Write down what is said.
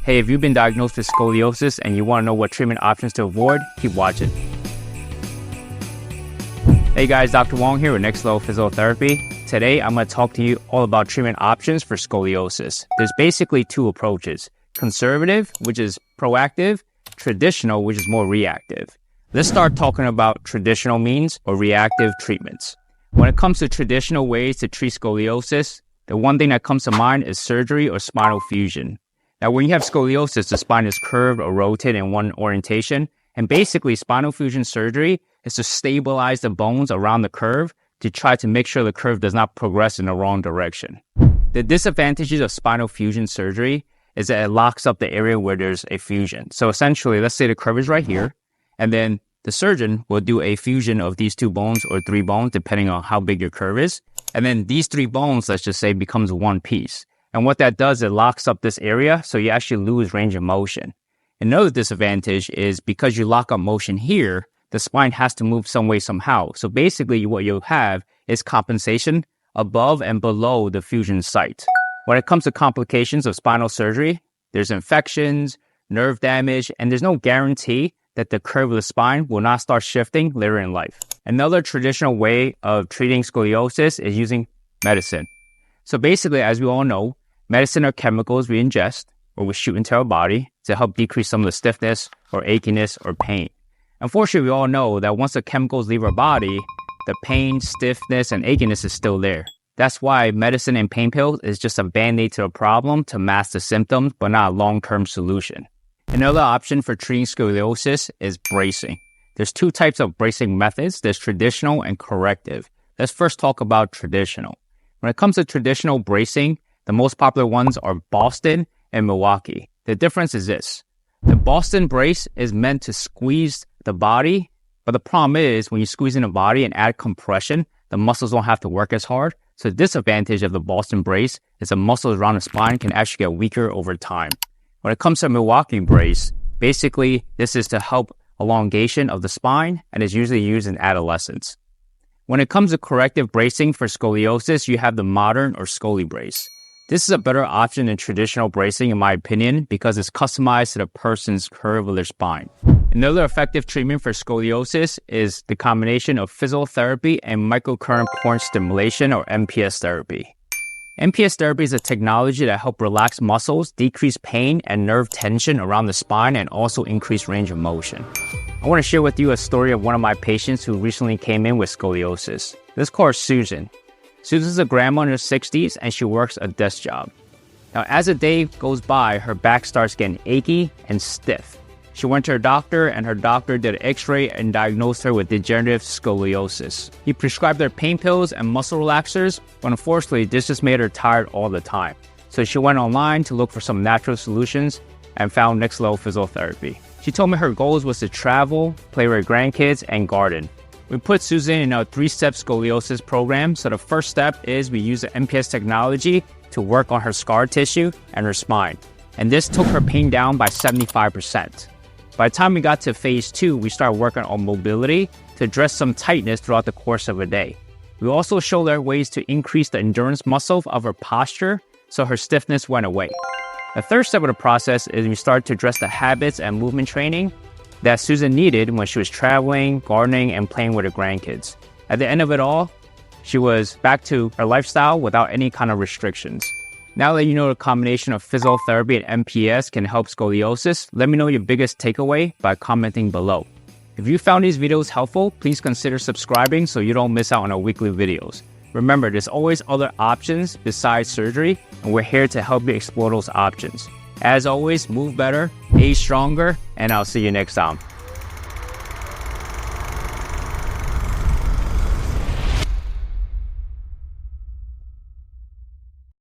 Hey, if you've been diagnosed with scoliosis and you want to know what treatment options to avoid, keep watching. Hey guys, Dr. Wong here with Next Level Physiotherapy. Today, I'm going to talk to you all about treatment options for scoliosis. There's basically two approaches: conservative, which is proactive; traditional, which is more reactive. Let's start talking about traditional means or reactive treatments. When it comes to traditional ways to treat scoliosis, the one thing that comes to mind is surgery or spinal fusion. Now, when you have scoliosis, the spine is curved or rotated in one orientation, and basically spinal fusion surgery is to stabilize the bones around the curve to try to make sure the curve does not progress in the wrong direction. The disadvantages of spinal fusion surgery is that it locks up the area where there's a fusion. So essentially, let's say the curve is right here, and then the surgeon will do a fusion of these two bones or three bones, depending on how big your curve is. And then these three bones, let's just say, becomes one piece. And what that does, it locks up this area, so you actually lose range of motion. Another disadvantage is because you lock up motion here, the spine has to move some way somehow. So basically what you'll have is compensation above and below the fusion site. When it comes to complications of spinal surgery, there's infections, nerve damage, and there's no guarantee that the curve of the spine will not start shifting later in life. Another traditional way of treating scoliosis is using medicine. So basically, as we all know, medicine are chemicals we ingest or we shoot into our body to help decrease some of the stiffness or achiness or pain. Unfortunately, we all know that once the chemicals leave our body, the pain, stiffness, and achiness is still there. That's why medicine and pain pills is just a band-aid to a problem to mask the symptoms, but not a long-term solution. Another option for treating scoliosis is bracing. There's two types of bracing methods. There's traditional and corrective. Let's first talk about traditional. When it comes to traditional bracing, the most popular ones are Boston and Milwaukee. The difference is this: the Boston brace is meant to squeeze the body, but the problem is when you squeeze in the body and add compression, the muscles don't have to work as hard. So the disadvantage of the Boston brace is the muscles around the spine can actually get weaker over time. When it comes to Milwaukee brace, basically this is to help elongation of the spine and is usually used in adolescents. When it comes to corrective bracing for scoliosis, you have the modern or Scoli brace. This is a better option than traditional bracing in my opinion because it's customized to the person's curve of their spine. Another effective treatment for scoliosis is the combination of physiotherapy and microcurrent point stimulation or MPS therapy. MPS therapy is a technology that helps relax muscles, decrease pain and nerve tension around the spine, and also increase range of motion. I want to share with you a story of one of my patients who recently came in with scoliosis. Let's call her Susan. Susan's a grandma in her 60s and she works a desk job. Now, as the day goes by, her back starts getting achy and stiff. She went to her doctor and her doctor did an x-ray and diagnosed her with degenerative scoliosis. He prescribed her pain pills and muscle relaxers, but unfortunately, this just made her tired all the time. So she went online to look for some natural solutions and found Next Level Physiotherapy. She told me her goals was to travel, play with her grandkids, and garden. We put Susan in a 3-step scoliosis program. So the first step is we use the MPS technology to work on her scar tissue and her spine. And this took her pain down by 75%. By the time we got to phase 2, we started working on mobility to address some tightness throughout the course of a day. We also showed her ways to increase the endurance muscle of her posture so her stiffness went away. The third step of the process is we started to address the habits and movement training that Susan needed when she was traveling, gardening, and playing with her grandkids. At the end of it all, she was back to her lifestyle without any kind of restrictions. Now that you know the combination of physiotherapy and MPS can help scoliosis, let me know your biggest takeaway by commenting below. If you found these videos helpful, please consider subscribing so you don't miss out on our weekly videos. Remember, there's always other options besides surgery, and we're here to help you explore those options. As always, move better, age stronger, and I'll see you next time.